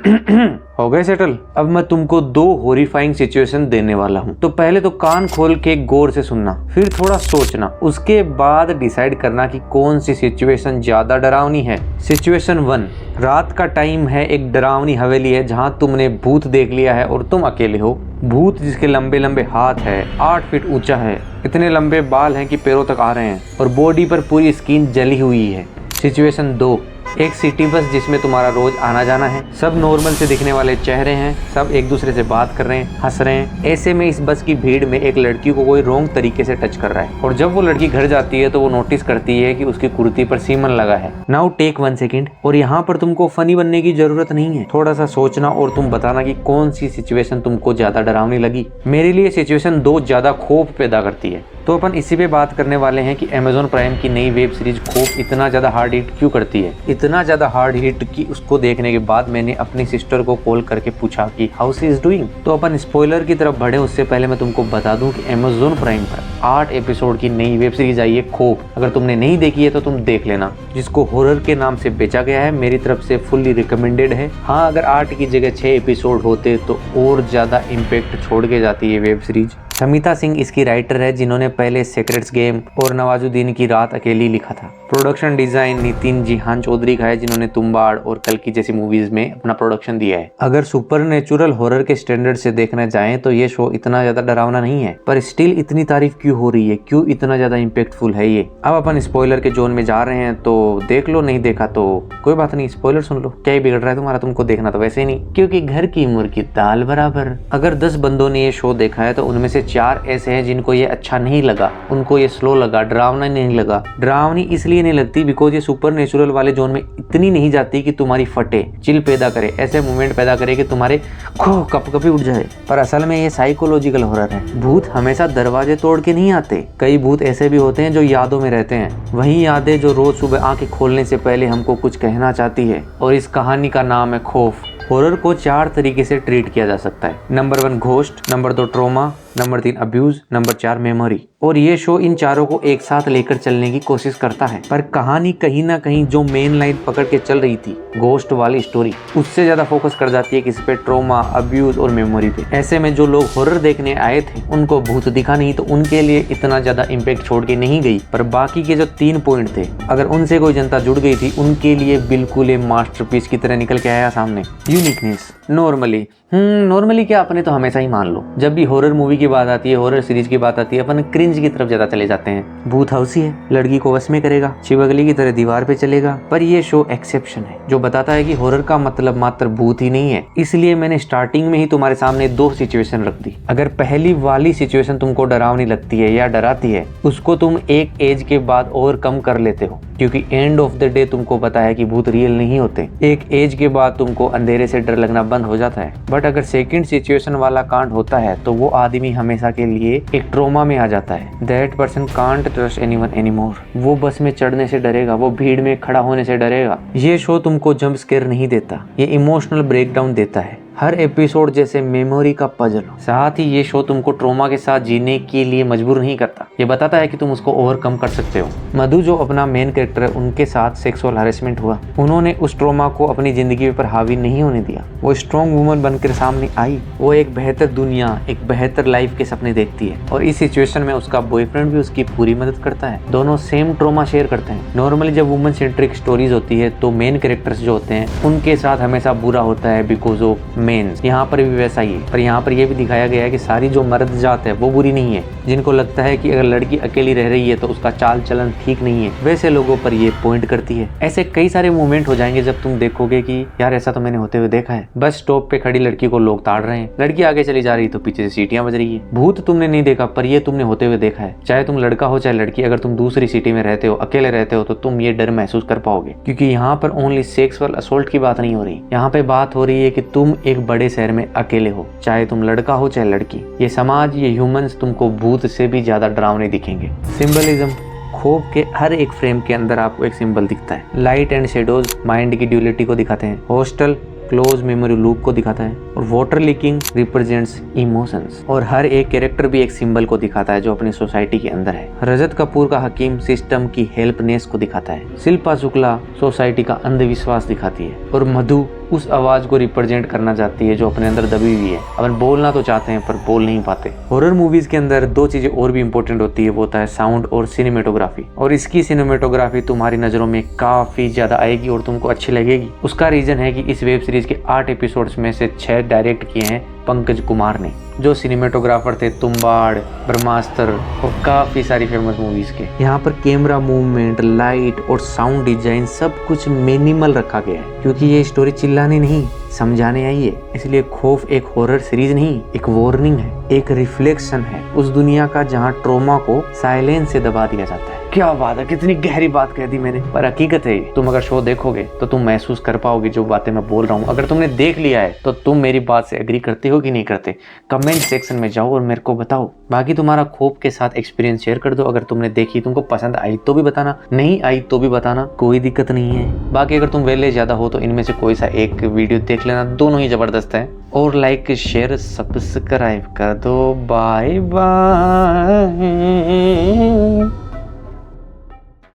हो गए सेटल। अब मैं तुमको 2 हॉरिफाइंग सिचुएशन देने वाला हूँ, तो पहले तो कान खोल के गौर से सुनना, फिर थोड़ा सोचना, उसके बाद डिसाइड करना कि कौन सी सिचुएशन ज्यादा डरावनी है। सिचुएशन 1, रात का टाइम है, एक डरावनी हवेली है जहाँ तुमने भूत देख लिया है और तुम अकेले हो। भूत जिसके लंबे लंबे हाथ है, 8 फीट ऊंचा है, इतने लंबे बाल हैं कि पैरों तक आ रहे हैं और बॉडी पर पूरी स्किन जली हुई है। सिचुएशन 2, एक सिटी बस जिसमें तुम्हारा रोज आना जाना है, सब नॉर्मल से दिखने वाले चेहरे हैं, सब एक दूसरे से बात कर रहे हैं, हंस रहे हैं। ऐसे में इस बस की भीड़ में एक लड़की को कोई रॉन्ग तरीके से टच कर रहा है और जब वो लड़की घर जाती है तो वो नोटिस करती है कि उसकी कुर्ती पर सीमन लगा है। नाउ टेक 1 सेकेंड, और यहाँ पर तुमको फनी बनने की जरूरत नहीं है, थोड़ा सा सोचना और तुम बताना कि कौन सी सिचुएशन तुमको ज्यादा डरावनी लगी। मेरे लिए सिचुएशन 2 ज्यादा खौफ पैदा करती है। तो अपन इसी पे बात करने वाले हैं कि Amazon प्राइम की नई वेब सीरीज खौफ इतना ज़्यादा हार्ड हिट क्यों करती है। इतना ज़्यादा हार्ड हिट कि उसको देखने के बाद मैंने अपनी सिस्टर को कॉल करके पूछा कि हाउ शी इज डूइंग। तो अपन स्पॉइलर की तरफ बढ़े उससे पहले मैं तुमको बता दूं कि Amazon प्राइम पर 8 एपिसोड की नई वेब सीरीज आई है खौफ। अगर तुमने नहीं देखी है तो तुम देख लेना, जिसको हॉरर के नाम से बेचा गया है। मेरी तरफ से फुल्ली रिकमेंडेड है। हाँ, अगर 8 की जगह 6 एपिसोड होते तो और ज़्यादा इम्पैक्ट छोड़ के जाती है वेब सीरीज। समिता सिंह इसकी राइटर है, जिन्होंने पहले सेक्रेट्स गेम और नवाजुद्दीन की रात अकेली लिखा था। प्रोडक्शन डिजाइन नितिन जिहान चौधरी का है, जिन्होंने तुम्बाड़ और कल की जैसी मूवीज में अपना प्रोडक्शन दिया है। अगर सुपरनेचुरल हॉरर के स्टैंडर्ड से देखना चाहें तो ये शो इतना ज्यादा डरावना नहीं है, पर स्टिल इतनी तारीफ क्यों हो रही है, क्यों इतना ज्यादा इम्पैक्टफुल है ये। अब अपन स्पॉइलर के जोन में जा रहे हैं, तो देख लो, नहीं देखा तो कोई बात नहीं, स्पॉइलर सुन लो, क्या ही बिगड़ रहा है तुम्हारा, तुमको देखना तो वैसे ही नहीं, क्योंकि घर की मुर्गी दाल बराबर। अगर 10 बंदों ने ये शो देखा है तो उनमें से 4 ऐसे हैं जिनको ये अच्छा नहीं लगा, उनको ये स्लो लगा, डरावना नहीं लगा। डरावनी इसलिए नहीं लगती बिकॉज ये सुपर नेचुरल वाले जोन में इतनी नहीं जाती कि तुम्हारी फटे, चिल पैदा करे, ऐसे मूवमेंट पैदा करे कि तुम्हारे कपकपी उठ जाए। पर असल में ये साइकोलॉजिकल हॉरर है। भूत हमेशा दरवाजे तोड़ के नहीं आते, कई भूत ऐसे भी होते हैं जो यादों में रहते हैं, वही यादें जो रोज सुबह आंखें खोलने से पहले हमको कुछ कहना चाहती है। और इस कहानी का नाम है खौफ। हॉरर को 4 तरीके से ट्रीट किया जा सकता है। Number 1 ghost, number 2 trauma, number 3 abuse, number 4 memory. और ये शो इन चारों को एक साथ लेकर चलने की कोशिश करता है, पर कहानी कहीं ना कहीं जो मेन लाइन पकड़ के चल रही थी, घोस्ट वाली स्टोरी, उससे ज्यादा फोकस कर जाती है किस पे, ट्रॉमा, अब्यूज और मेमोरी पे। ऐसे में जो लोग हॉरर देखने आए थे उनको भूत दिखा नहीं तो उनके लिए इतना ज्यादा इम्पैक्ट छोड़ के नहीं गई, पर बाकी के जो 3 पॉइंट थे, अगर उनसे कोई जनता जुड़ गई थी, उनके लिए बिल्कुल मास्टरपीस की तरह निकल के आया सामने। यूनिकनेस। नॉर्मली क्या, अपने तो हमेशा ही मान लो, जब भी हॉरर मूवी की बात आती है, हॉरर सीरीज की बात आती है, अपन क्रिंज की तरफ ज्यादा चले जाते हैं। भूत हाउसी है, लड़की को वश में करेगा, चिपकली की तरह दीवार पे चलेगा। पर ये शो एक्सेप्शन है, जो बताता है कि हॉरर का मतलब मात्र भूत ही नहीं है। इसलिए मैंने स्टार्टिंग में ही तुम्हारे सामने 2 सिचुएशन रख दी। अगर पहली वाली सिचुएशन तुमको डरावनी लगती है या डराती है, उसको तुम एक एज के बाद ओवरकम कर लेते हो, क्योंकि एंड ऑफ द डे तुमको पता है कि भूत रियल नहीं होते। एक एज के बाद तुमको अंधेरे से डर लगना बंद हो जाता है। बट अगर सेकंड सिचुएशन वाला कांड होता है तो वो आदमी हमेशा के लिए एक ट्रॉमा में आ जाता है। That person can't trust anyone anymore. वो बस में चढ़ने से डरेगा, वो भीड़ में खड़ा होने से डरेगा। ये शो तुमको जंप स्केयर नहीं देता, ये इमोशनल ब्रेकडाउन देता है। हर एपिसोड जैसे मेमोरी का पजल हो। साथ ही ये शो तुमको ट्रॉमा के साथ जीने के लिए मजबूर नहीं करता, ये बताता है कि तुम उसको ओवरकम कर सकते हो। मधु जो अपना मेन कैरेक्टर है, उनके साथ सेक्सुअल हैरेसमेंट हुआ, उन्होंने उस ट्रॉमा को अपनी जिंदगी पर हावी नहीं होने दिया। वो स्ट्रॉन्ग वुमन बनकर सामने आई, वो एक बेहतर दुनिया, एक बेहतर लाइफ के सपने देखती है। और इस सिचुएशन में उसका बॉयफ्रेंड भी उसकी पूरी मदद करता है। दोनों सेम ट्रॉमा शेयर करते हैं। नॉर्मली जब वुमन सेंट्रिक स्टोरीज होती है तो मेन कैरेक्टर्स जो होते हैं उनके साथ हमेशा बुरा होता है बिकॉज ऑफ मेंस। यहाँ पर भी वैसा ही है, पर यहाँ पर यह भी दिखाया गया है कि सारी जो मर्द जात है वो बुरी नहीं है। जिनको लगता है कि अगर लड़की अकेली रह रही है तो उसका चाल चलन ठीक नहीं है, वैसे लोगों पर ये पॉइंट करती है। ऐसे कई सारे मूवमेंट हो जाएंगे जब तुम देखोगे कि यार ऐसा तो मैंने होते हुए देखा है। बस स्टॉप पे खड़ी लड़की को लोग ताड़ रहे हैं, लड़की आगे चली जा रही तो पीछे से सीटियां बज रही है। भूत तुमने नहीं देखा पर ये तुमने होते हुए देखा है। चाहे तुम लड़का हो चाहे लड़की, अगर तुम दूसरी सिटी में रहते हो, अकेले रहते हो, तो तुम ये डर महसूस कर पाओगे। क्योंकि यहाँ पर ओनली सेक्सुअल असोल्ट की बात नहीं हो रही, यहाँ पे बात हो रही है कि तुम एक बड़े शहर में अकेले हो, चाहे तुम लड़का हो चाहे लड़की। ये समाज, ये ह्यूमंस तुमको भूत से भी ज्यादा डरावने दिखेंगे। सिंबलिज्म। खौफ के हर एक फ्रेम के अंदर आपको एक सिंबल दिखता है। लाइट एंड शेडोज माइंड की ड्यूलिटी को दिखाते हैं। हॉस्टल क्लोज मेमोरी लूप को दिखाता है। और वाटर लीकिंग रिप्रेजेंट्स इमोशंस। और हर एक कैरेक्टर भी एक सिंबल को दिखाता है जो अपनी सोसाइटी के अंदर है। रजत कपूर का हकीम सिस्टम की हेल्पनेस को दिखाता है। शिल्पा शुक्ला सोसाइटी का अंधविश्वास दिखाती है। और मधु उस आवाज को रिप्रेजेंट करना चाहती है जो अपने अंदर दबी हुई है। अपन बोलना तो चाहते हैं पर बोल नहीं पाते। हॉरर मूवीज के अंदर दो चीजें और भी इंपॉर्टेंट होती है, वो होता है साउंड और सिनेमेटोग्राफी। और इसकी सिनेमेटोग्राफी तुम्हारी नजरों में काफी ज्यादा आएगी और तुमको अच्छी लगेगी। उसका रीजन है कि इस वेब सीरीज के 8 एपिसोड्स में से 6 डायरेक्ट किए हैं पंकज कुमार ने, जो सिनेमेटोग्राफर थे तुम्बाड़, ब्रह्मास्त्र और काफी सारी फेमस मूवीज के। यहाँ पर कैमरा मूवमेंट, लाइट और साउंड डिजाइन सब कुछ मिनिमल रखा गया है, क्योंकि ये स्टोरी चिल्लाने नहीं समझाने आई है। इसलिए खौफ एक हॉरर सीरीज नहीं, एक वार्निंग है, एक रिफ्लेक्शन है उस दुनिया का जहाँ ट्रॉमा को साइलेंस से दबा दिया जाता है। क्या बात है, कितनी गहरी बात कह दी मैंने, पर हकीकत है। तुम अगर शो देखोगे तो तुम महसूस कर पाओगे जो बातें मैं बोल रहा हूँ। अगर तुमने देख लिया है तो तुम मेरी बात से एग्री करते हो कि नहीं करते? कमेंट सेक्शन में जाओ और मेरे को बताओ। बाकी तुम्हारा खौफ के साथ एक्सपीरियंस शेयर कर दो। अगर तुमने देखी, तुमको पसंद आई तो भी बताना, नहीं आई तो भी बताना, कोई दिक्कत नहीं है। बाकी अगर तुम वेले ज्यादा हो तो इनमें से कोई सा एक वीडियो देख लेना, दोनों ही जबरदस्त है। और लाइक शेयर सब्सक्राइब कर दो। Bye bye.